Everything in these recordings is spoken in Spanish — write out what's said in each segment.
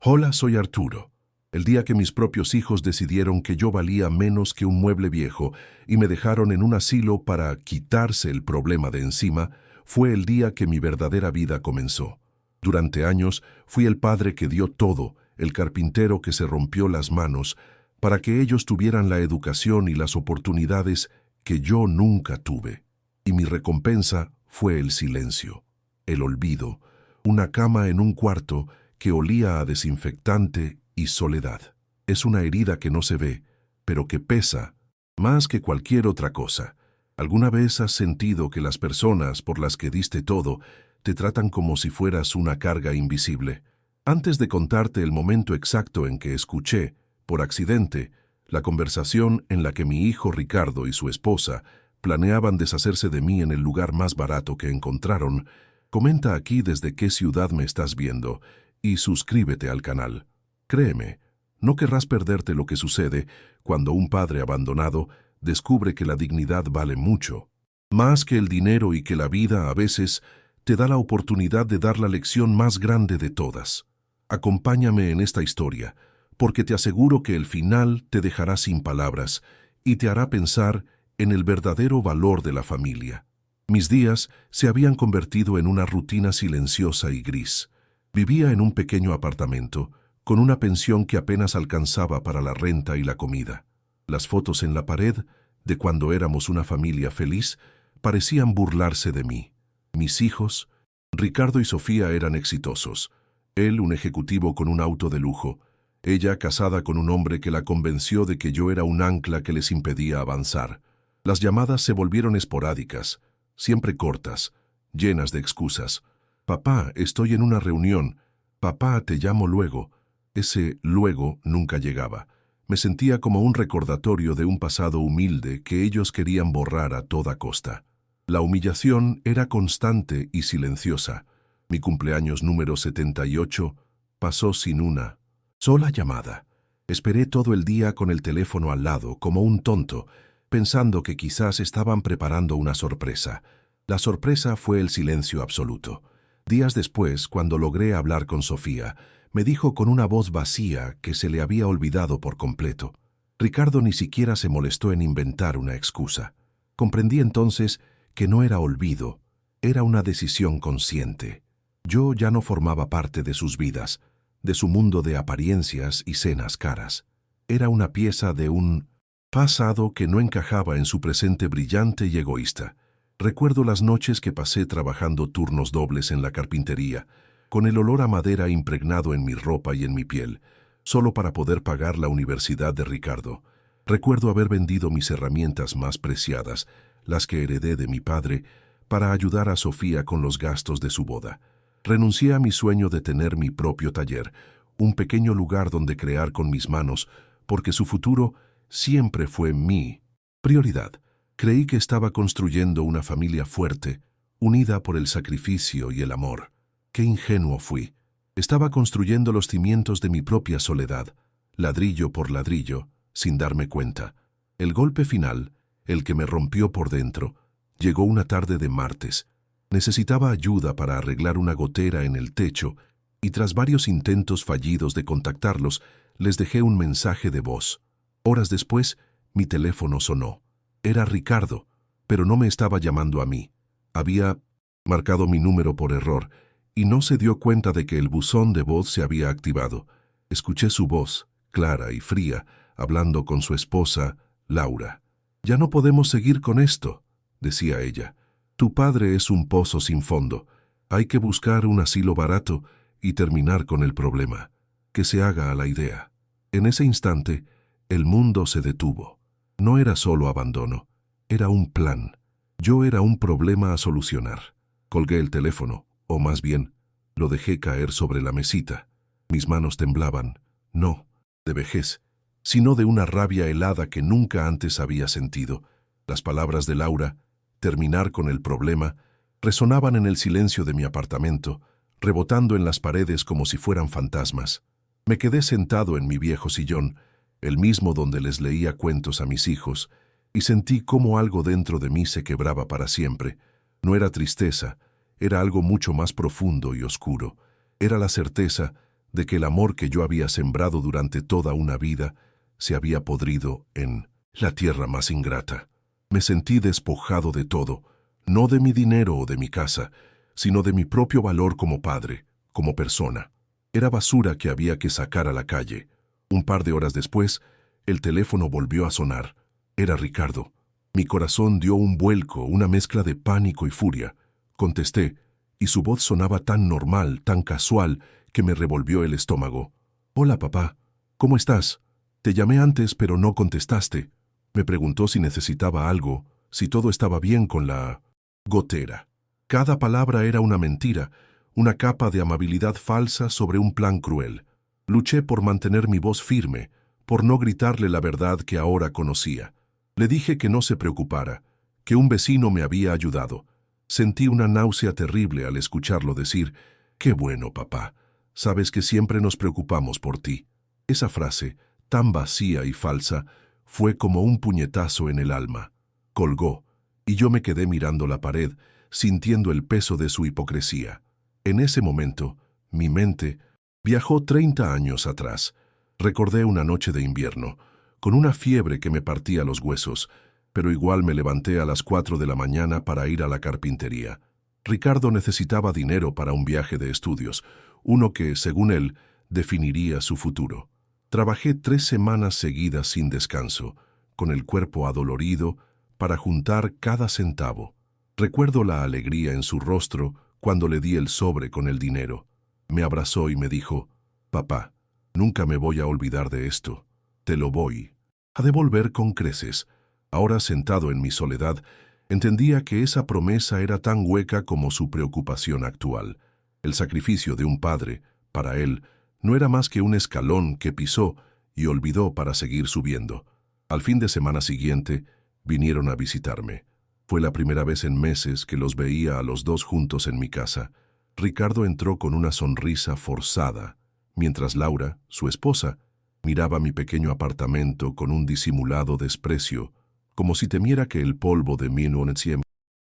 Hola, soy Arturo. El día que mis propios hijos decidieron que yo valía menos que un mueble viejo y me dejaron en un asilo para quitarse el problema de encima, fue el día que mi verdadera vida comenzó. Durante años fui el padre que dio todo, el carpintero que se rompió las manos, para que ellos tuvieran la educación y las oportunidades que yo nunca tuve. Y mi recompensa fue el silencio, el olvido, una cama en un cuarto que olía a desinfectante y soledad. Es una herida que no se ve, pero que pesa más que cualquier otra cosa. ¿Alguna vez has sentido que las personas por las que diste todo te tratan como si fueras una carga invisible? Antes de contarte el momento exacto en que escuché, por accidente, la conversación en la que mi hijo Ricardo y su esposa planeaban deshacerse de mí en el lugar más barato que encontraron, comenta aquí desde qué ciudad me estás viendo y suscríbete al canal. Créeme, no querrás perderte lo que sucede cuando un padre abandonado descubre que la dignidad vale mucho. Más que el dinero y que la vida a veces te da la oportunidad de dar la lección más grande de todas. Acompáñame en esta historia, porque te aseguro que el final te dejará sin palabras y te hará pensar en el verdadero valor de la familia. Mis días se habían convertido en una rutina silenciosa y gris. Vivía en un pequeño apartamento, con una pensión que apenas alcanzaba para la renta y la comida. Las fotos en la pared, de cuando éramos una familia feliz, parecían burlarse de mí. Mis hijos, Ricardo y Sofía, eran exitosos. Él, un ejecutivo con un auto de lujo. Ella, casada con un hombre que la convenció de que yo era un ancla que les impedía avanzar. Las llamadas se volvieron esporádicas, siempre cortas, llenas de excusas. Papá, estoy en una reunión. Papá, te llamo luego. Ese luego nunca llegaba. Me sentía como un recordatorio de un pasado humilde que ellos querían borrar a toda costa. La humillación era constante y silenciosa. Mi cumpleaños número 78 pasó sin una sola llamada. Esperé todo el día con el teléfono al lado, como un tonto, pensando que quizás estaban preparando una sorpresa. La sorpresa fue el silencio absoluto. Días después, cuando logré hablar con Sofía, me dijo con una voz vacía que se le había olvidado por completo. Ricardo ni siquiera se molestó en inventar una excusa. Comprendí entonces que no era olvido, era una decisión consciente. Yo ya no formaba parte de sus vidas, de su mundo de apariencias y cenas caras. Era una pieza de un pasado que no encajaba en su presente brillante y egoísta. Recuerdo las noches que pasé trabajando turnos dobles en la carpintería, con el olor a madera impregnado en mi ropa y en mi piel, solo para poder pagar la universidad de Ricardo. Recuerdo haber vendido mis herramientas más preciadas, las que heredé de mi padre, para ayudar a Sofía con los gastos de su boda. Renuncié a mi sueño de tener mi propio taller, un pequeño lugar donde crear con mis manos, porque su futuro siempre fue mi prioridad. Creí que estaba construyendo una familia fuerte, unida por el sacrificio y el amor. Qué ingenuo fui. Estaba construyendo los cimientos de mi propia soledad, ladrillo por ladrillo, sin darme cuenta. El golpe final, el que me rompió por dentro, llegó una tarde de martes. Necesitaba ayuda para arreglar una gotera en el techo y tras varios intentos fallidos de contactarlos, les dejé un mensaje de voz. Horas después, mi teléfono sonó. Era Ricardo, pero no me estaba llamando a mí. Había marcado mi número por error y no se dio cuenta de que el buzón de voz se había activado. Escuché su voz, clara y fría, hablando con su esposa, Laura. «Ya no podemos seguir con esto», decía ella. «Tu padre es un pozo sin fondo. Hay que buscar un asilo barato y terminar con el problema. Que se haga a la idea». En ese instante, el mundo se detuvo. No era solo abandono, era un plan. Yo era un problema a solucionar. Colgué el teléfono, o más bien, lo dejé caer sobre la mesita. Mis manos temblaban, no de vejez, sino de una rabia helada que nunca antes había sentido. Las palabras de Laura, terminar con el problema, resonaban en el silencio de mi apartamento, rebotando en las paredes como si fueran fantasmas. Me quedé sentado en mi viejo sillón, el mismo donde les leía cuentos a mis hijos, y sentí cómo algo dentro de mí se quebraba para siempre. No era tristeza, era algo mucho más profundo y oscuro. Era la certeza de que el amor que yo había sembrado durante toda una vida se había podrido en la tierra más ingrata. Me sentí despojado de todo, no de mi dinero o de mi casa, sino de mi propio valor como padre, como persona. Era basura que había que sacar a la calle. Un par de horas después, el teléfono volvió a sonar. Era Ricardo. Mi corazón dio un vuelco, una mezcla de pánico y furia. Contesté, y su voz sonaba tan normal, tan casual, que me revolvió el estómago. «Hola, papá. ¿Cómo estás? Te llamé antes, pero no contestaste». Me preguntó si necesitaba algo, si todo estaba bien con la gotera. Cada palabra era una mentira, una capa de amabilidad falsa sobre un plan cruel. Luché por mantener mi voz firme, por no gritarle la verdad que ahora conocía. Le dije que no se preocupara, que un vecino me había ayudado. Sentí una náusea terrible al escucharlo decir, «Qué bueno, papá. Sabes que siempre nos preocupamos por ti». Esa frase, tan vacía y falsa, fue como un puñetazo en el alma. Colgó, y yo me quedé mirando la pared, sintiendo el peso de su hipocresía. En ese momento, mi mente viajó 30 años atrás. Recordé una noche de invierno, con una fiebre que me partía los huesos, pero igual me levanté a las 4 de la mañana para ir a la carpintería. Ricardo necesitaba dinero para un viaje de estudios, uno que, según él, definiría su futuro. Trabajé 3 semanas seguidas sin descanso, con el cuerpo adolorido, para juntar cada centavo. Recuerdo la alegría en su rostro cuando le di el sobre con el dinero. Me abrazó y me dijo, «Papá, nunca me voy a olvidar de esto. Te lo voy a devolver con creces». Ahora, sentado en mi soledad, entendía que esa promesa era tan hueca como su preocupación actual. El sacrificio de un padre, para él, no era más que un escalón que pisó y olvidó para seguir subiendo. Al fin de semana siguiente, vinieron a visitarme. Fue la primera vez en meses que los veía a los dos juntos en mi casa. Ricardo entró con una sonrisa forzada, mientras Laura, su esposa, miraba mi pequeño apartamento con un disimulado desprecio, como si temiera que el polvo de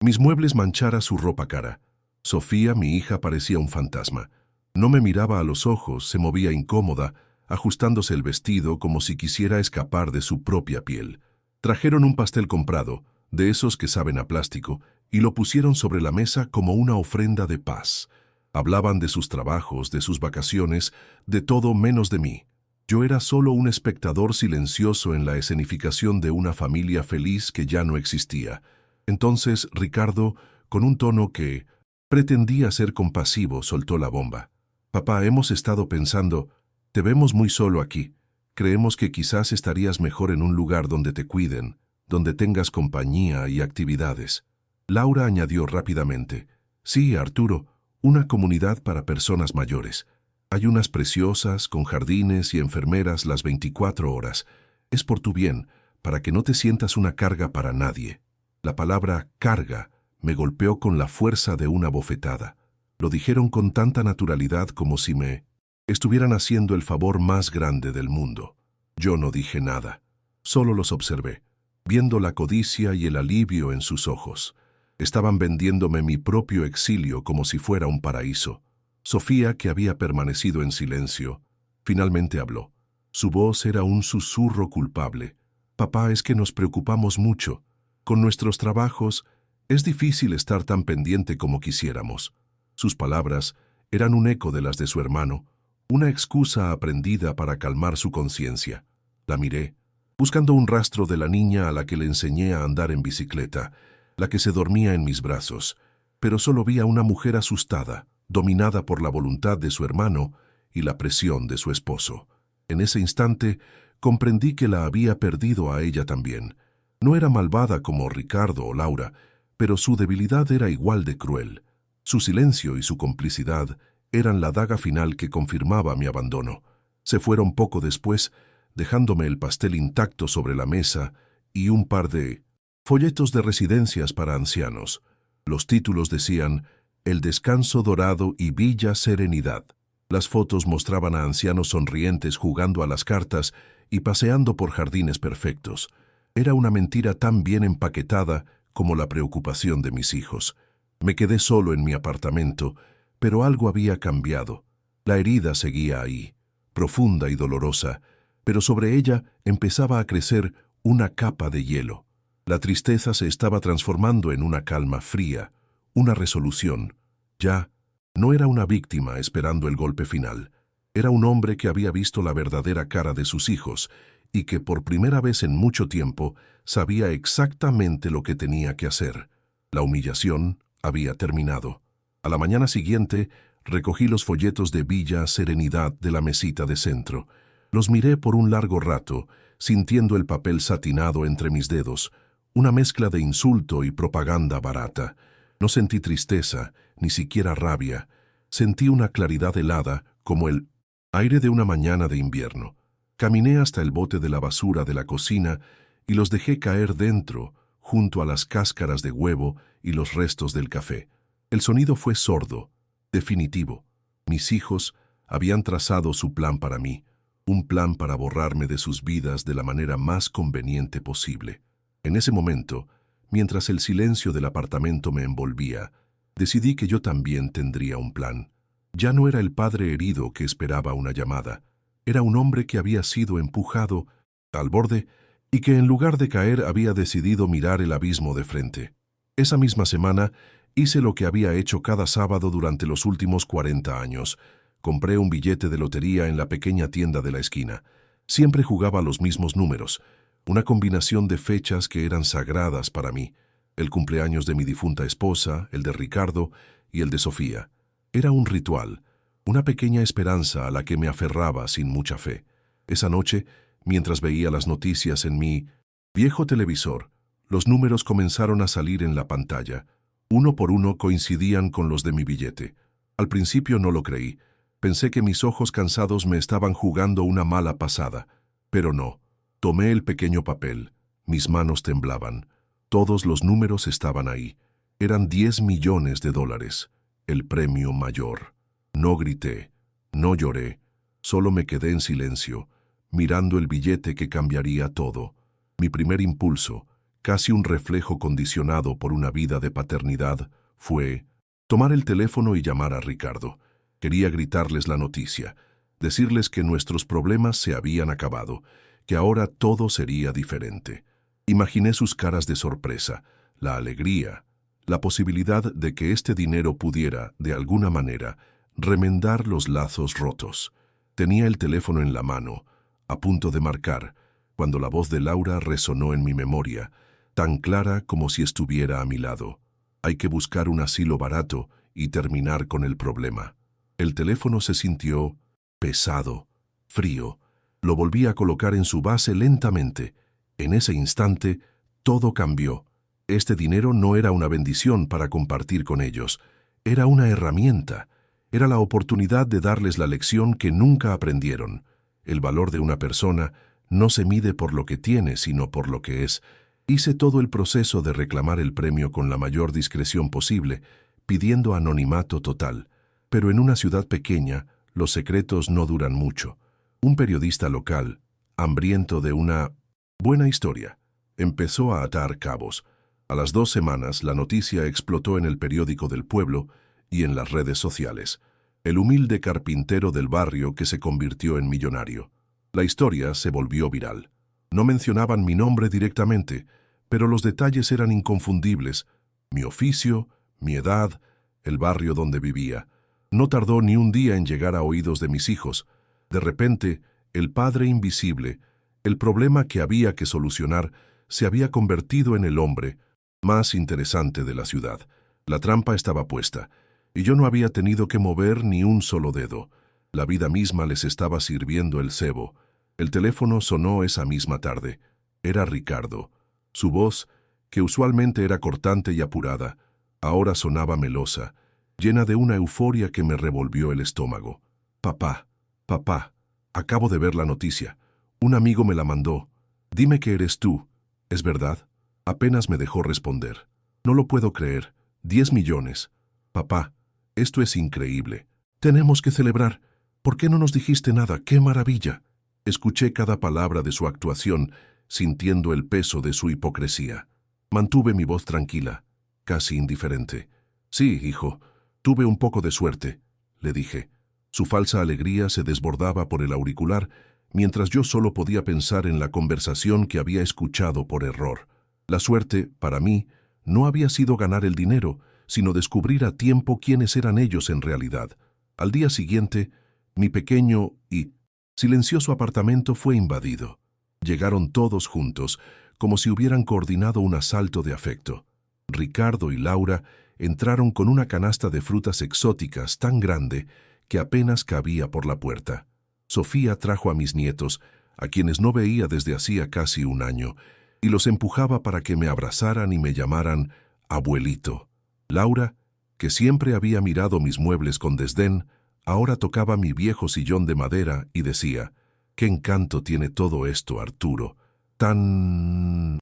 mis muebles manchara su ropa cara. Sofía, mi hija, parecía un fantasma. No me miraba a los ojos, se movía incómoda, ajustándose el vestido como si quisiera escapar de su propia piel. Trajeron un pastel comprado, de esos que saben a plástico, y lo pusieron sobre la mesa como una ofrenda de paz. Hablaban de sus trabajos, de sus vacaciones, de todo menos de mí. Yo era solo un espectador silencioso en la escenificación de una familia feliz que ya no existía. Entonces Ricardo, con un tono que pretendía ser compasivo, soltó la bomba. «Papá, hemos estado pensando, te vemos muy solo aquí. Creemos que quizás estarías mejor en un lugar donde te cuiden, donde tengas compañía y actividades». Laura añadió rápidamente, «Sí, Arturo, una comunidad para personas mayores. Hay unas preciosas, con jardines y enfermeras las 24 horas. Es por tu bien, para que no te sientas una carga para nadie». La palabra «carga» me golpeó con la fuerza de una bofetada. Lo dijeron con tanta naturalidad como si me estuvieran haciendo el favor más grande del mundo. Yo no dije nada, solo los observé, viendo la codicia y el alivio en sus ojos. Estaban vendiéndome mi propio exilio como si fuera un paraíso. Sofía, que había permanecido en silencio, finalmente habló. Su voz era un susurro culpable. «Papá, es que nos preocupamos mucho. Con nuestros trabajos es difícil estar tan pendiente como quisiéramos». Sus palabras eran un eco de las de su hermano, una excusa aprendida para calmar su conciencia. La miré, buscando un rastro de la niña a la que le enseñé a andar en bicicleta, la que se dormía en mis brazos, pero solo vi a una mujer asustada, dominada por la voluntad de su hermano y la presión de su esposo. En ese instante comprendí que la había perdido a ella también. No era malvada como Ricardo o Laura, pero su debilidad era igual de cruel. Su silencio y su complicidad eran la daga final que confirmaba mi abandono. Se fueron poco después, dejándome el pastel intacto sobre la mesa y un par de folletos de residencias para ancianos. Los títulos decían «El descanso dorado y Villa Serenidad». Las fotos mostraban a ancianos sonrientes jugando a las cartas y paseando por jardines perfectos. Era una mentira tan bien empaquetada como la preocupación de mis hijos. Me quedé solo en mi apartamento, pero algo había cambiado. La herida seguía ahí, profunda y dolorosa, pero sobre ella empezaba a crecer una capa de hielo. La tristeza se estaba transformando en una calma fría, una resolución. Ya no era una víctima esperando el golpe final. Era un hombre que había visto la verdadera cara de sus hijos y que por primera vez en mucho tiempo sabía exactamente lo que tenía que hacer. La humillación había terminado. A la mañana siguiente, recogí los folletos de Villa Serenidad de la mesita de centro. Los miré por un largo rato, sintiendo el papel satinado entre mis dedos, una mezcla de insulto y propaganda barata. No sentí tristeza, ni siquiera rabia. Sentí una claridad helada, como el aire de una mañana de invierno. Caminé hasta el bote de la basura de la cocina y los dejé caer dentro, junto a las cáscaras de huevo y los restos del café. El sonido fue sordo, definitivo. Mis hijos habían trazado su plan para mí, un plan para borrarme de sus vidas de la manera más conveniente posible. En ese momento, mientras el silencio del apartamento me envolvía, decidí que yo también tendría un plan. Ya no era el padre herido que esperaba una llamada. Era un hombre que había sido empujado al borde y que en lugar de caer había decidido mirar el abismo de frente. Esa misma semana hice lo que había hecho cada sábado durante los últimos 40 años. Compré un billete de lotería en la pequeña tienda de la esquina. Siempre jugaba los mismos números, una combinación de fechas que eran sagradas para mí. El cumpleaños de mi difunta esposa, el de Ricardo y el de Sofía. Era un ritual, una pequeña esperanza a la que me aferraba sin mucha fe. Esa noche, mientras veía las noticias en mi viejo televisor, los números comenzaron a salir en la pantalla. Uno por uno coincidían con los de mi billete. Al principio no lo creí. Pensé que mis ojos cansados me estaban jugando una mala pasada. Pero no. Tomé el pequeño papel. Mis manos temblaban. Todos los números estaban ahí. Eran 10 millones de dólares. El premio mayor. No grité, no lloré, solo me quedé en silencio, mirando el billete que cambiaría todo. Mi primer impulso, casi un reflejo condicionado por una vida de paternidad, fue tomar el teléfono y llamar a Ricardo. Quería gritarles la noticia, decirles que nuestros problemas se habían acabado, que ahora todo sería diferente. Imaginé sus caras de sorpresa, la alegría, la posibilidad de que este dinero pudiera, de alguna manera, remendar los lazos rotos. Tenía el teléfono en la mano, a punto de marcar, cuando la voz de Laura resonó en mi memoria, tan clara como si estuviera a mi lado. Hay que buscar un asilo barato y terminar con el problema. El teléfono se sintió pesado, frío. Lo volví a colocar en su base lentamente. En ese instante, todo cambió. Este dinero no era una bendición para compartir con ellos, era una herramienta. Era la oportunidad de darles la lección que nunca aprendieron. El valor de una persona no se mide por lo que tiene, sino por lo que es. Hice todo el proceso de reclamar el premio con la mayor discreción posible, pidiendo anonimato total. Pero en una ciudad pequeña, los secretos no duran mucho. Un periodista local, hambriento de una buena historia, empezó a atar cabos. A las 2 semanas, la noticia explotó en el periódico del pueblo y en las redes sociales. El humilde carpintero del barrio que se convirtió en millonario. La historia se volvió viral. No mencionaban mi nombre directamente, pero los detalles eran inconfundibles. Mi oficio, mi edad, el barrio donde vivía. No tardó ni un día en llegar a oídos de mis hijos. De repente, el padre invisible, el problema que había que solucionar, se había convertido en el hombre más interesante de la ciudad. La trampa estaba puesta, y yo no había tenido que mover ni un solo dedo. La vida misma les estaba sirviendo el cebo. El teléfono sonó esa misma tarde. Era Ricardo. Su voz, que usualmente era cortante y apurada, ahora sonaba melosa, llena de una euforia que me revolvió el estómago. Papá, papá, acabo de ver la noticia. Un amigo me la mandó. Dime que eres tú. ¿Es verdad? Apenas me dejó responder. No lo puedo creer. 10 millones. Papá, esto es increíble. Tenemos que celebrar. ¿Por qué no nos dijiste nada? ¡Qué maravilla! Escuché cada palabra de su actuación, sintiendo el peso de su hipocresía. Mantuve mi voz tranquila, casi indiferente. Sí, hijo, tuve un poco de suerte, le dije. Su falsa alegría se desbordaba por el auricular, mientras yo solo podía pensar en la conversación que había escuchado por error. La suerte, para mí, no había sido ganar el dinero, sino descubrir a tiempo quiénes eran ellos en realidad. Al día siguiente, mi pequeño y silencioso apartamento fue invadido. Llegaron todos juntos, como si hubieran coordinado un asalto de afecto. Ricardo y Laura entraron con una canasta de frutas exóticas tan grande que apenas cabía por la puerta. Sofía trajo a mis nietos, a quienes no veía desde hacía casi un año, y los empujaba para que me abrazaran y me llamaran abuelito. Laura, que siempre había mirado mis muebles con desdén, ahora tocaba mi viejo sillón de madera y decía: «¿Qué encanto tiene todo esto, Arturo? Tan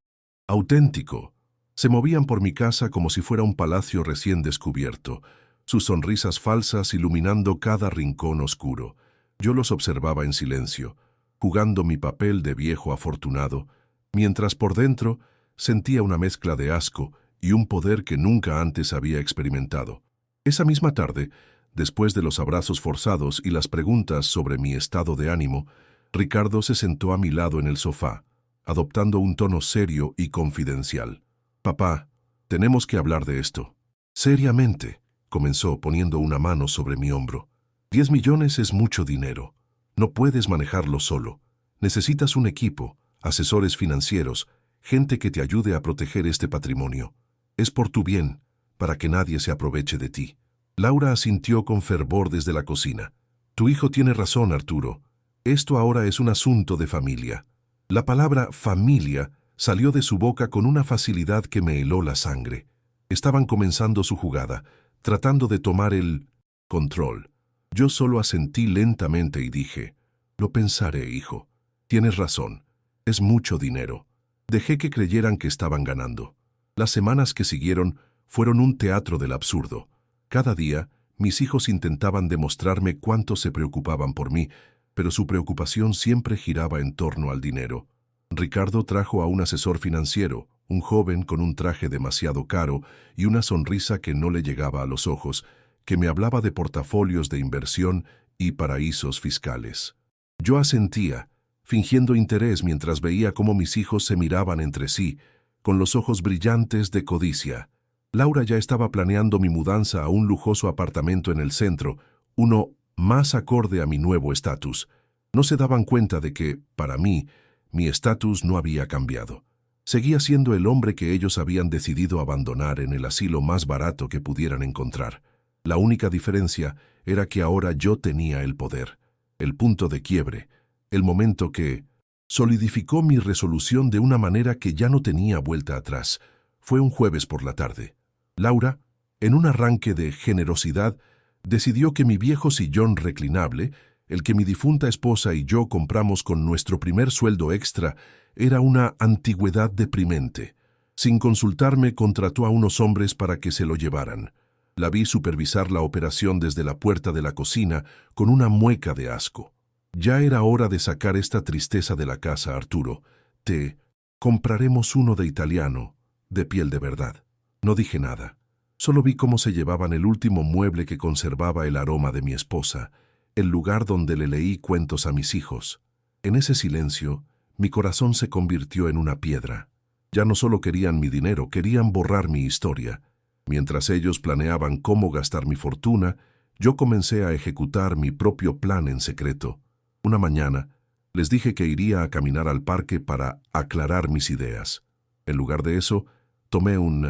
auténtico». Se movían por mi casa como si fuera un palacio recién descubierto, sus sonrisas falsas iluminando cada rincón oscuro. Yo los observaba en silencio, jugando mi papel de viejo afortunado, mientras por dentro sentía una mezcla de asco y un poder que nunca antes había experimentado. Esa misma tarde, después de los abrazos forzados y las preguntas sobre mi estado de ánimo, Ricardo se sentó a mi lado en el sofá, adoptando un tono serio y confidencial. «Papá, tenemos que hablar de esto». «Seriamente», comenzó poniendo una mano sobre mi hombro. 10 millones es mucho dinero. No puedes manejarlo solo. Necesitas un equipo, asesores financieros, gente que te ayude a proteger este patrimonio. Es por tu bien, para que nadie se aproveche de ti». Laura asintió con fervor desde la cocina. «Tu hijo tiene razón, Arturo. Esto ahora es un asunto de familia». La palabra familia salió de su boca con una facilidad que me heló la sangre. Estaban comenzando su jugada, tratando de tomar el control. Yo solo asentí lentamente y dije: «Lo pensaré, hijo. Tienes razón. Es mucho dinero». Dejé que creyeran que estaban ganando. Las semanas que siguieron fueron un teatro del absurdo. Cada día, mis hijos intentaban demostrarme cuánto se preocupaban por mí, pero su preocupación siempre giraba en torno al dinero. Ricardo trajo a un asesor financiero, un joven con un traje demasiado caro y una sonrisa que no le llegaba a los ojos, que me hablaba de portafolios de inversión y paraísos fiscales. Yo asentía, fingiendo interés mientras veía cómo mis hijos se miraban entre sí, con los ojos brillantes de codicia. Laura ya estaba planeando mi mudanza a un lujoso apartamento en el centro, uno más acorde a mi nuevo estatus. No se daban cuenta de que, para mí, mi estatus no había cambiado. Seguía siendo el hombre que ellos habían decidido abandonar en el asilo más barato que pudieran encontrar. La única diferencia era que ahora yo tenía el poder, el punto de quiebre, el momento que solidificó mi resolución de una manera que ya no tenía vuelta atrás. Fue un jueves por la tarde. Laura, en un arranque de generosidad, decidió que mi viejo sillón reclinable, el que mi difunta esposa y yo compramos con nuestro primer sueldo extra, era una antigüedad deprimente. Sin consultarme, contrató a unos hombres para que se lo llevaran. La vi supervisar la operación desde la puerta de la cocina con una mueca de asco. «Ya era hora de sacar esta tristeza de la casa, Arturo. Te compraremos uno de italiano, de piel de verdad». No dije nada. Solo vi cómo se llevaban el último mueble que conservaba el aroma de mi esposa, el lugar donde le leí cuentos a mis hijos. En ese silencio, mi corazón se convirtió en una piedra. Ya no solo querían mi dinero, querían borrar mi historia. Mientras ellos planeaban cómo gastar mi fortuna, yo comencé a ejecutar mi propio plan en secreto. Una mañana, les dije que iría a caminar al parque para aclarar mis ideas. En lugar de eso, tomé un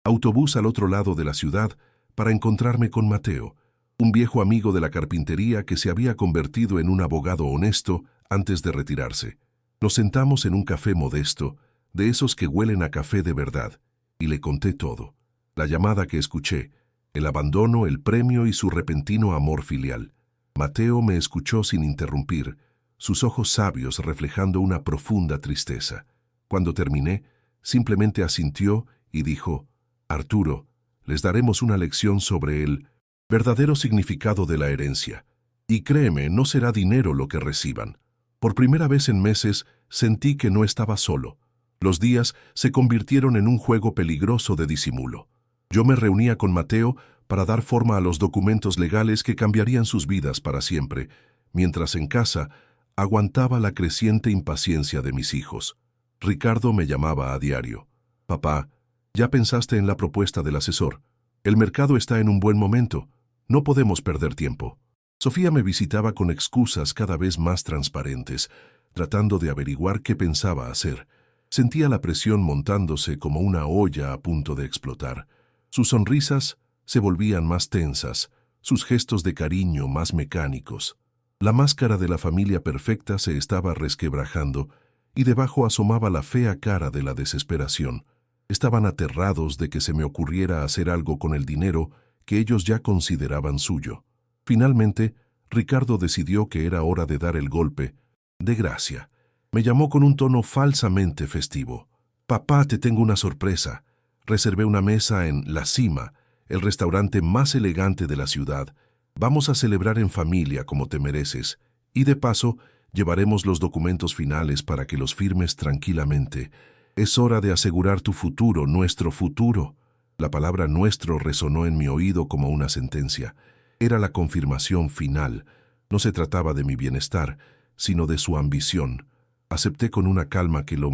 autobús al otro lado de la ciudad para encontrarme con Mateo, un viejo amigo de la carpintería que se había convertido en un abogado honesto antes de retirarse. Nos sentamos en un café modesto, de esos que huelen a café de verdad, y le conté todo. La llamada que escuché, el abandono, el premio y su repentino amor filial. Mateo me escuchó sin interrumpir, sus ojos sabios reflejando una profunda tristeza. Cuando terminé, simplemente asintió y dijo: «Arturo, les daremos una lección sobre el verdadero significado de la herencia. Y créeme, no será dinero lo que reciban». Por primera vez en meses sentí que no estaba solo. Los días se convirtieron en un juego peligroso de disimulo. Yo me reunía con Mateo para dar forma a los documentos legales que cambiarían sus vidas para siempre, mientras en casa aguantaba la creciente impaciencia de mis hijos. Ricardo me llamaba a diario. «Papá, ¿ya pensaste en la propuesta del asesor? El mercado está en un buen momento. No podemos perder tiempo». Sofía me visitaba con excusas cada vez más transparentes, tratando de averiguar qué pensaba hacer. Sentía la presión montándose como una olla a punto de explotar. Sus sonrisas se volvían más tensas, sus gestos de cariño más mecánicos. La máscara de la familia perfecta se estaba resquebrajando y debajo asomaba la fea cara de la desesperación. Estaban aterrados de que se me ocurriera hacer algo con el dinero que ellos ya consideraban suyo. Finalmente, Ricardo decidió que era hora de dar el golpe de gracia. Me llamó con un tono falsamente festivo. «Papá, te tengo una sorpresa. Reservé una mesa en La Cima, el restaurante más elegante de la ciudad. Vamos a celebrar en familia como te mereces. Y de paso, llevaremos los documentos finales para que los firmes tranquilamente. Es hora de asegurar tu futuro, nuestro futuro». La palabra «nuestro» resonó en mi oído como una sentencia. Era la confirmación final. No se trataba de mi bienestar, sino de su ambición. Acepté con una calma que lo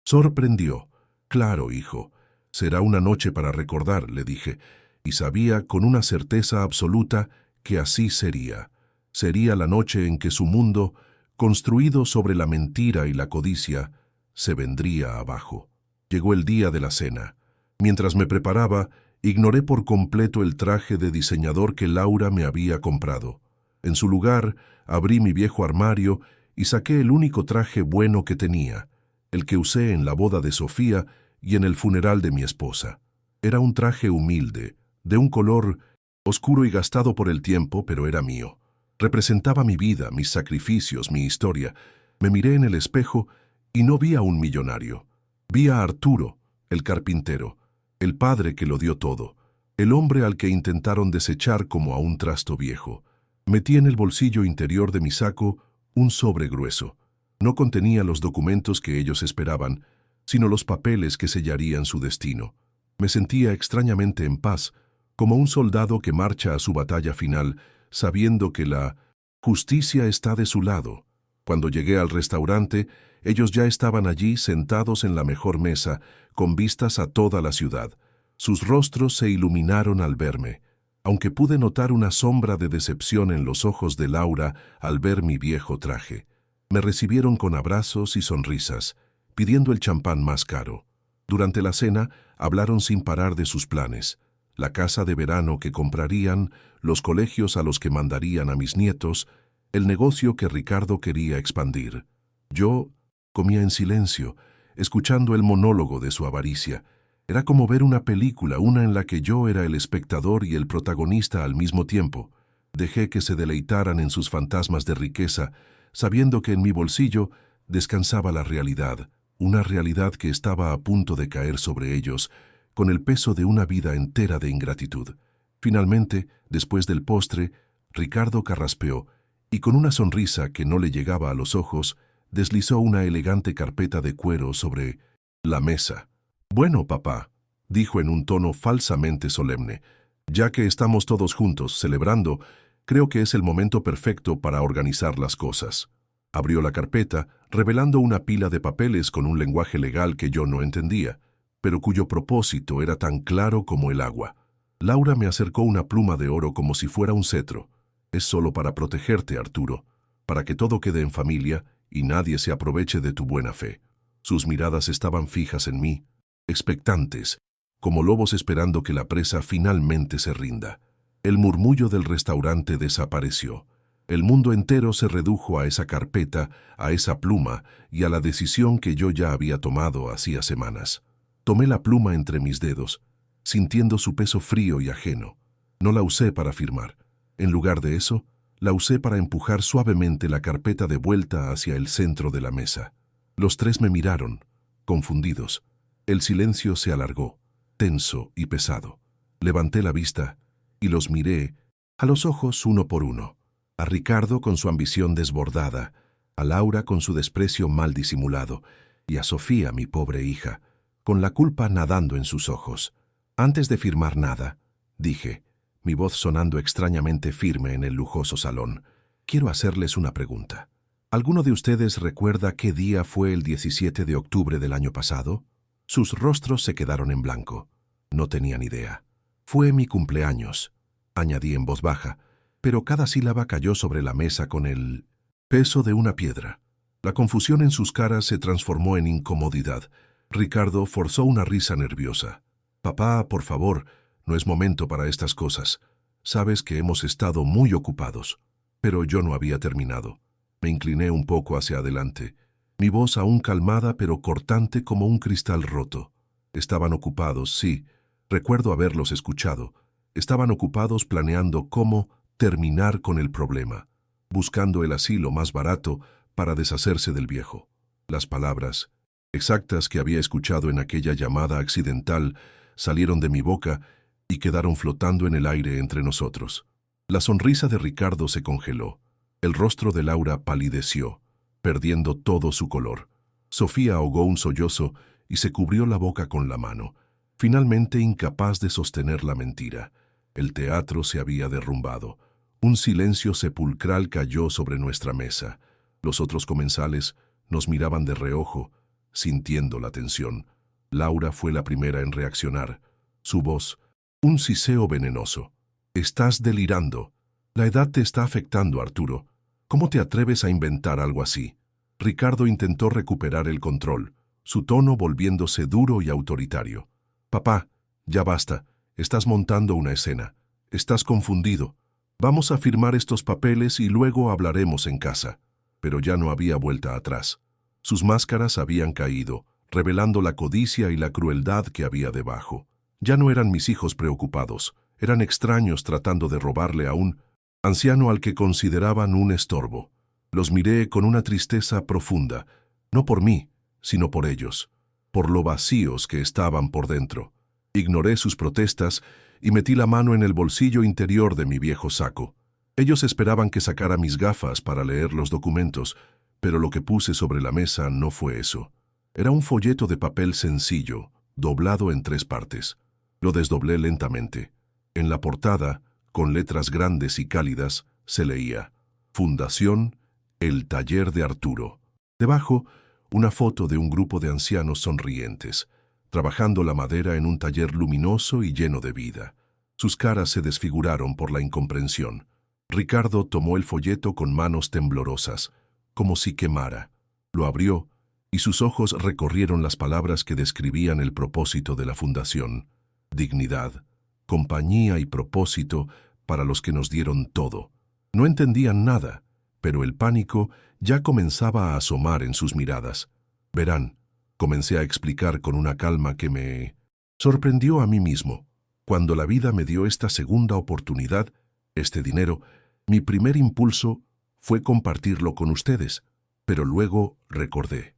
sorprendió. «Claro, hijo. Será una noche para recordar», le dije, y sabía con una certeza absoluta que así sería. Sería la noche en que su mundo, construido sobre la mentira y la codicia, se vendría abajo. Llegó el día de la cena. Mientras me preparaba, ignoré por completo el traje de diseñador que Laura me había comprado. En su lugar, abrí mi viejo armario y saqué el único traje bueno que tenía, el que usé en la boda de Sofía y en el funeral de mi esposa. Era un traje humilde, de un color oscuro y gastado por el tiempo, pero era mío. Representaba mi vida, mis sacrificios, mi historia. Me miré en el espejo y no vi a un millonario. Vi a Arturo, el carpintero, el padre que lo dio todo, el hombre al que intentaron desechar como a un trasto viejo. Metí en el bolsillo interior de mi saco un sobre grueso. No contenía los documentos que ellos esperaban, sino los papeles que sellarían su destino. Me sentía extrañamente en paz, como un soldado que marcha a su batalla final, sabiendo que la justicia está de su lado. Cuando llegué al restaurante, ellos ya estaban allí sentados en la mejor mesa, con vistas a toda la ciudad. Sus rostros se iluminaron al verme, aunque pude notar una sombra de decepción en los ojos de Laura al ver mi viejo traje. Me recibieron con abrazos y sonrisas, pidiendo el champán más caro. Durante la cena hablaron sin parar de sus planes, la casa de verano que comprarían, los colegios a los que mandarían a mis nietos, el negocio que Ricardo quería expandir. Yo comía en silencio, escuchando el monólogo de su avaricia. Era como ver una película, una en la que yo era el espectador y el protagonista al mismo tiempo. Dejé que se deleitaran en sus fantasmas de riqueza, sabiendo que en mi bolsillo descansaba la realidad, una realidad que estaba a punto de caer sobre ellos, con el peso de una vida entera de ingratitud. Finalmente, después del postre, Ricardo carraspeó, y con una sonrisa que no le llegaba a los ojos, deslizó una elegante carpeta de cuero sobre la mesa. «Bueno, papá», dijo en un tono falsamente solemne, «ya que estamos todos juntos celebrando, creo que es el momento perfecto para organizar las cosas». Abrió la carpeta, revelando una pila de papeles con un lenguaje legal que yo no entendía, pero cuyo propósito era tan claro como el agua. Laura me acercó una pluma de oro como si fuera un cetro. «Es solo para protegerte, Arturo, para que todo quede en familia y nadie se aproveche de tu buena fe». Sus miradas estaban fijas en mí, expectantes, como lobos esperando que la presa finalmente se rinda. El murmullo del restaurante desapareció. El mundo entero se redujo a esa carpeta, a esa pluma y a la decisión que yo ya había tomado hacía semanas. Tomé la pluma entre mis dedos, sintiendo su peso frío y ajeno. No la usé para firmar. En lugar de eso, la usé para empujar suavemente la carpeta de vuelta hacia el centro de la mesa. Los tres me miraron, confundidos. El silencio se alargó, tenso y pesado. Levanté la vista y los miré a los ojos uno por uno. A Ricardo con su ambición desbordada, a Laura con su desprecio mal disimulado, y a Sofía, mi pobre hija, con la culpa nadando en sus ojos. «Antes de firmar nada», dije, mi voz sonando extrañamente firme en el lujoso salón. Quiero hacerles una pregunta. ¿Alguno de ustedes recuerda qué día fue el 17 de octubre del año pasado? Sus rostros se quedaron en blanco. No tenían idea. Fue mi cumpleaños, añadí en voz baja, pero cada sílaba cayó sobre la mesa con el peso de una piedra. La confusión en sus caras se transformó en incomodidad. Ricardo forzó una risa nerviosa. «Papá, por favor, no es momento para estas cosas. Sabes que hemos estado muy ocupados». Pero yo no había terminado. Me incliné un poco hacia adelante, mi voz aún calmada pero cortante como un cristal roto. Estaban ocupados, sí, recuerdo haberlos escuchado. Estaban ocupados planeando cómo terminar con el problema, buscando el asilo más barato para deshacerse del viejo. Las palabras exactas que había escuchado en aquella llamada accidental salieron de mi boca y quedaron flotando en el aire entre nosotros. La sonrisa de Ricardo se congeló. El rostro de Laura palideció, perdiendo todo su color. Sofía ahogó un sollozo y se cubrió la boca con la mano, finalmente incapaz de sostener la mentira. El teatro se había derrumbado. Un silencio sepulcral cayó sobre nuestra mesa. Los otros comensales nos miraban de reojo, sintiendo la tensión. Laura fue la primera en reaccionar. Su voz, un siseo venenoso. «Estás delirando. La edad te está afectando, Arturo. ¿Cómo te atreves a inventar algo así?» Ricardo intentó recuperar el control, su tono volviéndose duro y autoritario. «Papá, ya basta. Estás montando una escena. Estás confundido. Vamos a firmar estos papeles y luego hablaremos en casa». Pero ya no había vuelta atrás. Sus máscaras habían caído, revelando la codicia y la crueldad que había debajo. Ya no eran mis hijos preocupados, eran extraños tratando de robarle a un anciano al que consideraban un estorbo. Los miré con una tristeza profunda, no por mí, sino por ellos, por lo vacíos que estaban por dentro. Ignoré sus protestas y metí la mano en el bolsillo interior de mi viejo saco. Ellos esperaban que sacara mis gafas para leer los documentos, pero lo que puse sobre la mesa no fue eso. Era un folleto de papel sencillo, doblado en 3 partes. Lo desdoblé lentamente. En la portada, con letras grandes y cálidas, se leía: Fundación El Taller de Arturo. Debajo, una foto de un grupo de ancianos sonrientes, trabajando la madera en un taller luminoso y lleno de vida. Sus caras se desfiguraron por la incomprensión. Ricardo tomó el folleto con manos temblorosas, como si quemara. Lo abrió, y sus ojos recorrieron las palabras que describían el propósito de la fundación: dignidad, compañía y propósito para los que nos dieron todo. No entendían nada, pero el pánico ya comenzaba a asomar en sus miradas. «Verán», comencé a explicar con una calma que me sorprendió a mí mismo. «Cuando la vida me dio esta segunda oportunidad, este dinero, mi primer impulso fue compartirlo con ustedes, pero luego recordé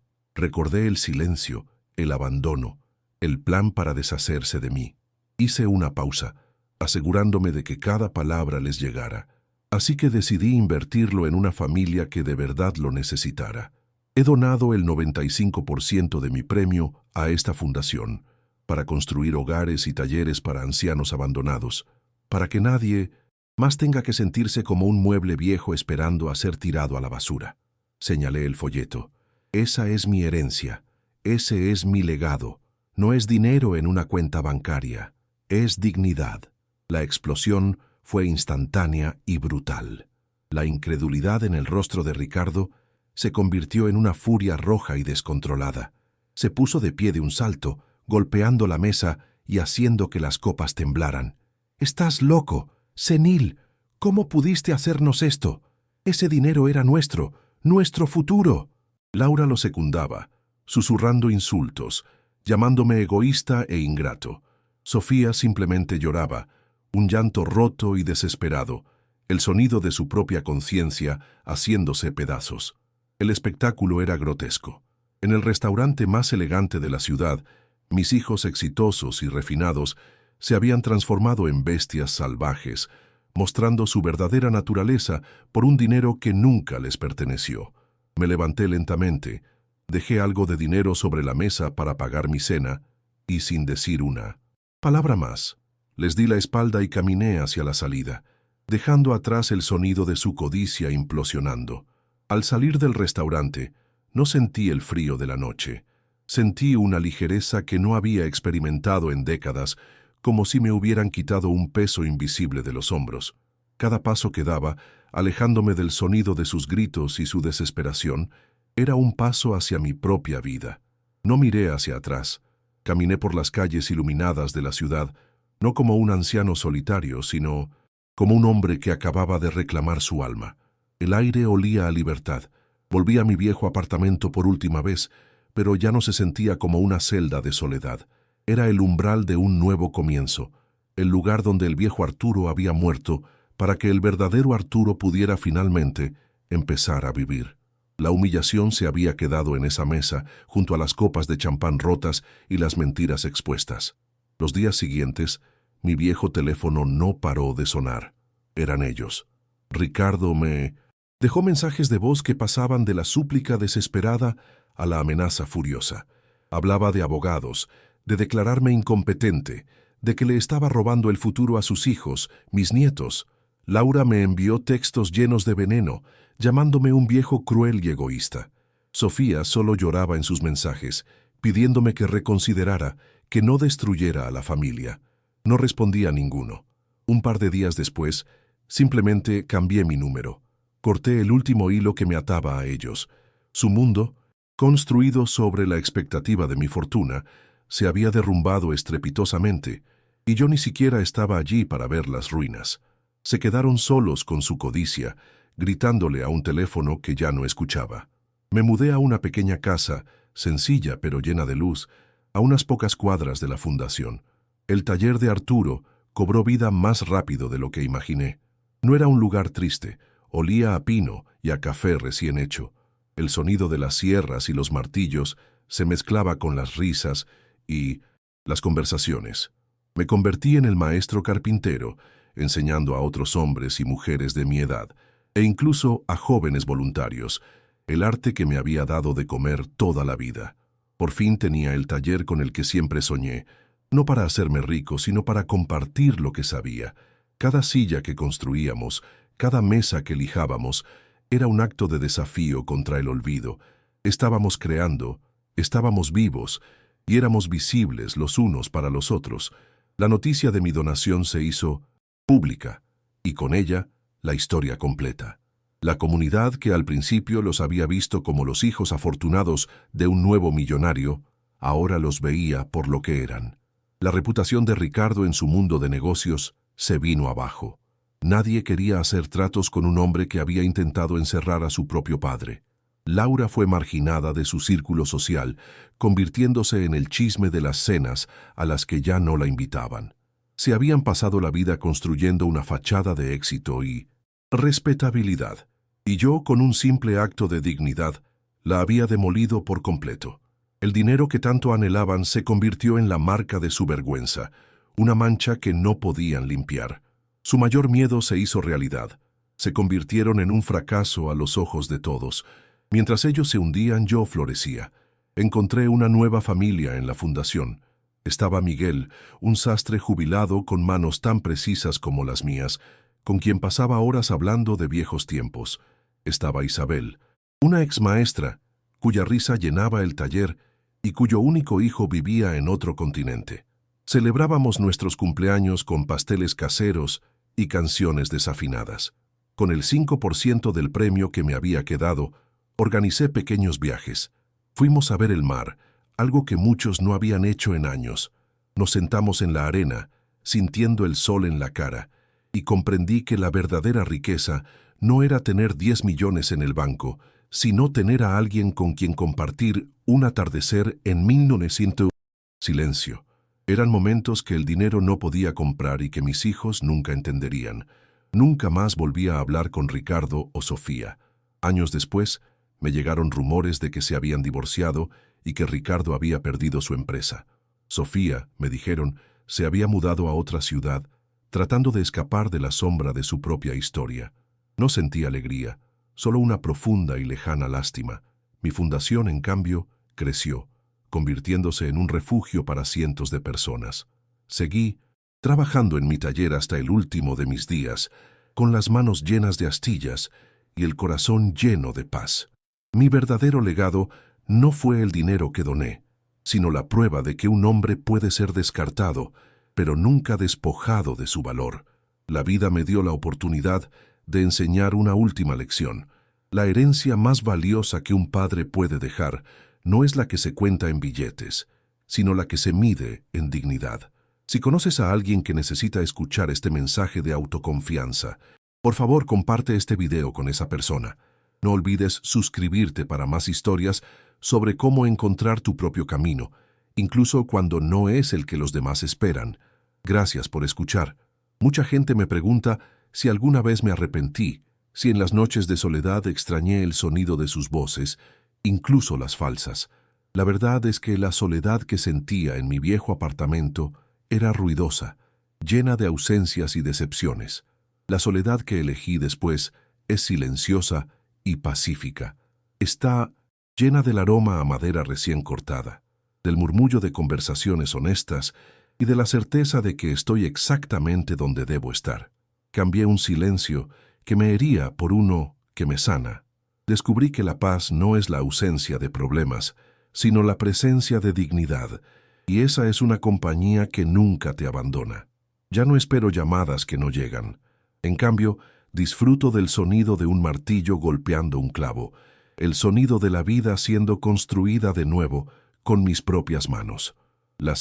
el silencio, el abandono, el plan para deshacerse de mí. Hice una pausa, asegurándome de que cada palabra les llegara. Así que decidí invertirlo en una familia que de verdad lo necesitara. He donado el 95% de mi premio a esta fundación, para construir hogares y talleres para ancianos abandonados, para que nadie más tenga que sentirse como un mueble viejo esperando a ser tirado a la basura». Señalé el folleto. «Esa es mi herencia, ese es mi legado. No es dinero en una cuenta bancaria, es dignidad». La explosión fue instantánea y brutal. La incredulidad en el rostro de Ricardo se convirtió en una furia roja y descontrolada. Se puso de pie de un salto, golpeando la mesa y haciendo que las copas temblaran. «¡Estás loco! ¡Senil! ¿Cómo pudiste hacernos esto? Ese dinero era nuestro, nuestro futuro». Laura lo secundaba, susurrando insultos, llamándome egoísta e ingrato. Sofía simplemente lloraba, un llanto roto y desesperado, el sonido de su propia conciencia haciéndose pedazos. El espectáculo era grotesco. En el restaurante más elegante de la ciudad, mis hijos exitosos y refinados se habían transformado en bestias salvajes, mostrando su verdadera naturaleza por un dinero que nunca les perteneció. Me levanté lentamente, dejé algo de dinero sobre la mesa para pagar mi cena y, sin decir una palabra más, Les di la espalda y caminé hacia la salida, dejando atrás el sonido de su codicia implosionando. Al salir del restaurante, no sentí el frío de la noche. Sentí una ligereza que no había experimentado en décadas, como si me hubieran quitado un peso invisible de los hombros. Cada paso que daba, alejándome del sonido de sus gritos y su desesperación, era un paso hacia mi propia vida. No miré hacia atrás. Caminé por las calles iluminadas de la ciudad, no como un anciano solitario, sino como un hombre que acababa de reclamar su alma. El aire olía a libertad. Volví a mi viejo apartamento por última vez, pero ya no se sentía como una celda de soledad. Era el umbral de un nuevo comienzo, el lugar donde el viejo Arturo había muerto para que el verdadero Arturo pudiera finalmente empezar a vivir. La humillación se había quedado en esa mesa, junto a las copas de champán rotas y las mentiras expuestas. Los días siguientes, mi viejo teléfono no paró de sonar. Eran ellos. Ricardo me dejó mensajes de voz que pasaban de la súplica desesperada a la amenaza furiosa. Hablaba de abogados, de declararme incompetente, de que le estaba robando el futuro a sus hijos, mis nietos. Laura me envió textos llenos de veneno, llamándome un viejo cruel y egoísta. Sofía solo lloraba en sus mensajes, pidiéndome que reconsiderara, que no destruyera a la familia. No respondí a ninguno. Un par de días después, simplemente cambié mi número. Corté el último hilo que me ataba a ellos. Su mundo, construido sobre la expectativa de mi fortuna, se había derrumbado estrepitosamente, y yo ni siquiera estaba allí para ver las ruinas. Se quedaron solos con su codicia, gritándole a un teléfono que ya no escuchaba. Me mudé a una pequeña casa, sencilla pero llena de luz, a unas pocas cuadras de la fundación. El taller de Arturo cobró vida más rápido de lo que imaginé. No era un lugar triste, olía a pino y a café recién hecho. El sonido de las sierras y los martillos se mezclaba con las risas y las conversaciones. Me convertí en el maestro carpintero, enseñando a otros hombres y mujeres de mi edad, e incluso a jóvenes voluntarios, el arte que me había dado de comer toda la vida. Por fin tenía el taller con el que siempre soñé, no para hacerme rico, sino para compartir lo que sabía. Cada silla que construíamos, cada mesa que lijábamos, era un acto de desafío contra el olvido. Estábamos creando, estábamos vivos, y éramos visibles los unos para los otros. La noticia de mi donación se hizo pública, y con ella, la historia completa. La comunidad que al principio los había visto como los hijos afortunados de un nuevo millonario, ahora los veía por lo que eran. La reputación de Ricardo en su mundo de negocios se vino abajo. Nadie quería hacer tratos con un hombre que había intentado encerrar a su propio padre. Laura fue marginada de su círculo social, convirtiéndose en el chisme de las cenas a las que ya no la invitaban. Se habían pasado la vida construyendo una fachada de éxito y respetabilidad, y yo, con un simple acto de dignidad, la había demolido por completo. El dinero que tanto anhelaban se convirtió en la marca de su vergüenza, una mancha que no podían limpiar. Su mayor miedo se hizo realidad. Se convirtieron en un fracaso a los ojos de todos. Mientras ellos se hundían, yo florecía. Encontré una nueva familia en la fundación. Estaba Miguel, un sastre jubilado con manos tan precisas como las mías, con quien pasaba horas hablando de viejos tiempos. Estaba Isabel, una exmaestra, cuya risa llenaba el taller y cuyo único hijo vivía en otro continente. Celebrábamos nuestros cumpleaños con pasteles caseros y canciones desafinadas. Con el 5% del premio que me había quedado, organicé pequeños viajes. Fuimos a ver el mar, algo que muchos no habían hecho en años. Nos sentamos en la arena, sintiendo el sol en la cara, y comprendí que la verdadera riqueza no era tener 10 millones en el banco, sino tener a alguien con quien compartir un atardecer en 1900. Silencio. Eran momentos que el dinero no podía comprar y que mis hijos nunca entenderían. Nunca más volví a hablar con Ricardo o Sofía. Años después, me llegaron rumores de que se habían divorciado y que Ricardo había perdido su empresa. Sofía, me dijeron, se había mudado a otra ciudad, tratando de escapar de la sombra de su propia historia. No sentí alegría, solo una profunda y lejana lástima. Mi fundación, en cambio, creció, convirtiéndose en un refugio para cientos de personas. Seguí trabajando en mi taller hasta el último de mis días, con las manos llenas de astillas y el corazón lleno de paz. Mi verdadero legado no fue el dinero que doné, sino la prueba de que un hombre puede ser descartado, pero nunca despojado de su valor. La vida me dio la oportunidad de enseñar una última lección. La herencia más valiosa que un padre puede dejar no es la que se cuenta en billetes, sino la que se mide en dignidad. Si conoces a alguien que necesita escuchar este mensaje de autoconfianza, por favor comparte este video con esa persona. No olvides suscribirte para más historias sobre cómo encontrar tu propio camino, incluso cuando no es el que los demás esperan. Gracias por escuchar. Mucha gente me pregunta si alguna vez me arrepentí, si en las noches de soledad extrañé el sonido de sus voces, incluso las falsas. La verdad es que la soledad que sentía en mi viejo apartamento era ruidosa, llena de ausencias y decepciones. La soledad que elegí después es silenciosa y pacífica. Está llena del aroma a madera recién cortada, del murmullo de conversaciones honestas y de la certeza de que estoy exactamente donde debo estar. Cambié un silencio que me hería por uno que me sana. Descubrí que la paz no es la ausencia de problemas, sino la presencia de dignidad, y esa es una compañía que nunca te abandona. Ya no espero llamadas que no llegan. En cambio, disfruto del sonido de un martillo golpeando un clavo, el sonido de la vida siendo construida de nuevo con mis propias manos. La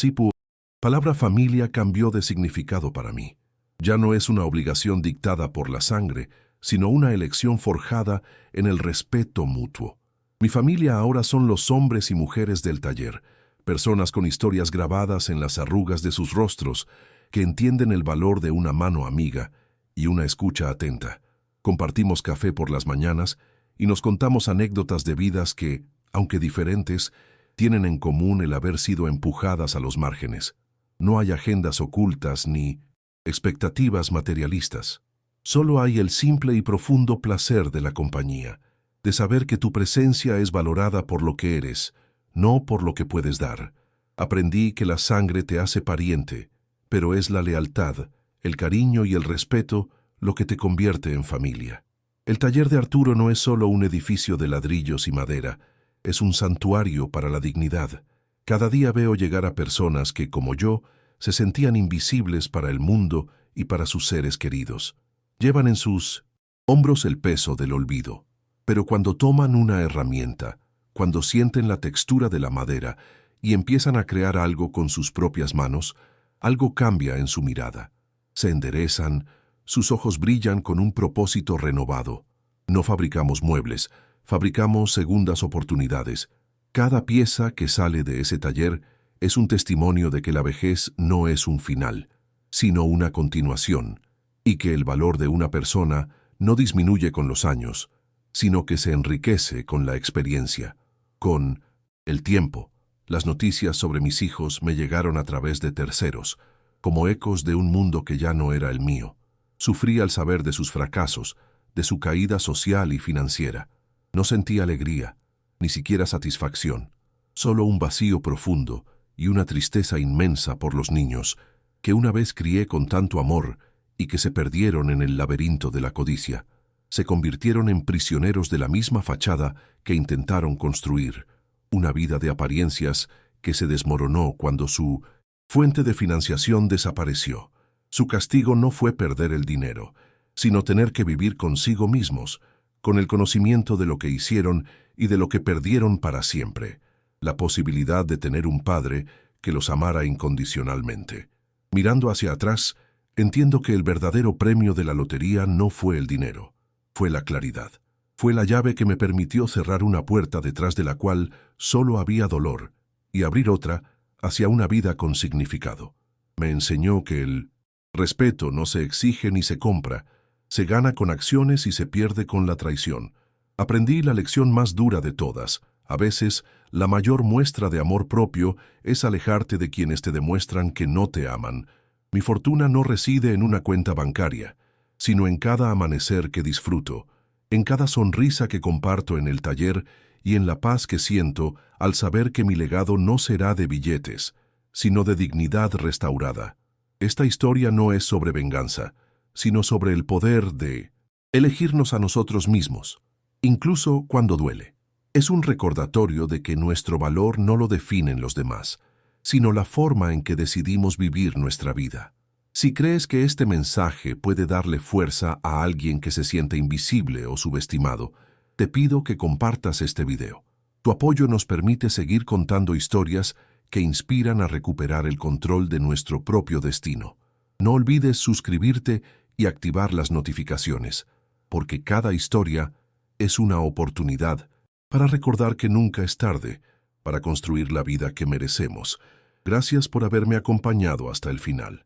palabra familia cambió de significado para mí. Ya no es una obligación dictada por la sangre, sino una elección forjada en el respeto mutuo. Mi familia ahora son los hombres y mujeres del taller, personas con historias grabadas en las arrugas de sus rostros, que entienden el valor de una mano amiga y una escucha atenta. Compartimos café por las mañanas y nos contamos anécdotas de vidas que, aunque diferentes, tienen en común el haber sido empujadas a los márgenes. No hay agendas ocultas ni expectativas materialistas. Solo hay el simple y profundo placer de la compañía, de saber que tu presencia es valorada por lo que eres, no por lo que puedes dar. Aprendí que la sangre te hace pariente, pero es la lealtad, el cariño y el respeto lo que te convierte en familia. El taller de Arturo no es solo un edificio de ladrillos y madera, es un santuario para la dignidad. Cada día veo llegar a personas que, como yo, se sentían invisibles para el mundo y para sus seres queridos. Llevan en sus hombros el peso del olvido, pero cuando toman una herramienta, cuando sienten la textura de la madera y empiezan a crear algo con sus propias manos, algo cambia en su mirada. Se enderezan, sus ojos brillan con un propósito renovado. No fabricamos muebles, fabricamos segundas oportunidades. Cada pieza que sale de ese taller es un testimonio de que la vejez no es un final, sino una continuación, y que el valor de una persona no disminuye con los años, sino que se enriquece con la experiencia, con el tiempo. Las noticias sobre mis hijos me llegaron a través de terceros, como ecos de un mundo que ya no era el mío. Sufrí al saber de sus fracasos, de su caída social y financiera. No sentí alegría, ni siquiera satisfacción, solo un vacío profundo y una tristeza inmensa por los niños que una vez crié con tanto amor y que se perdieron en el laberinto de la codicia. Se convirtieron en prisioneros de la misma fachada que intentaron construir, una vida de apariencias que se desmoronó cuando su fuente de financiación desapareció. Su castigo no fue perder el dinero, sino tener que vivir consigo mismos, con el conocimiento de lo que hicieron y de lo que perdieron para siempre, la posibilidad de tener un padre que los amara incondicionalmente. Mirando hacia atrás, entiendo que el verdadero premio de la lotería no fue el dinero, fue la claridad. Fue la llave que me permitió cerrar una puerta detrás de la cual solo había dolor y abrir otra hacia una vida con significado. Me enseñó que el respeto no se exige ni se compra, se gana con acciones y se pierde con la traición. Aprendí la lección más dura de todas. A veces, la mayor muestra de amor propio es alejarte de quienes te demuestran que no te aman. Mi fortuna no reside en una cuenta bancaria, sino en cada amanecer que disfruto, en cada sonrisa que comparto en el taller y en la paz que siento al saber que mi legado no será de billetes, sino de dignidad restaurada. Esta historia no es sobre venganza, sino sobre el poder de elegirnos a nosotros mismos, incluso cuando duele. Es un recordatorio de que nuestro valor no lo definen los demás, sino la forma en que decidimos vivir nuestra vida. Si crees que este mensaje puede darle fuerza a alguien que se siente invisible o subestimado, te pido que compartas este video. Tu apoyo nos permite seguir contando historias que inspiran a recuperar el control de nuestro propio destino. No olvides suscribirte y activar las notificaciones, porque cada historia es una oportunidad para recordar que nunca es tarde para construir la vida que merecemos. Gracias por haberme acompañado hasta el final.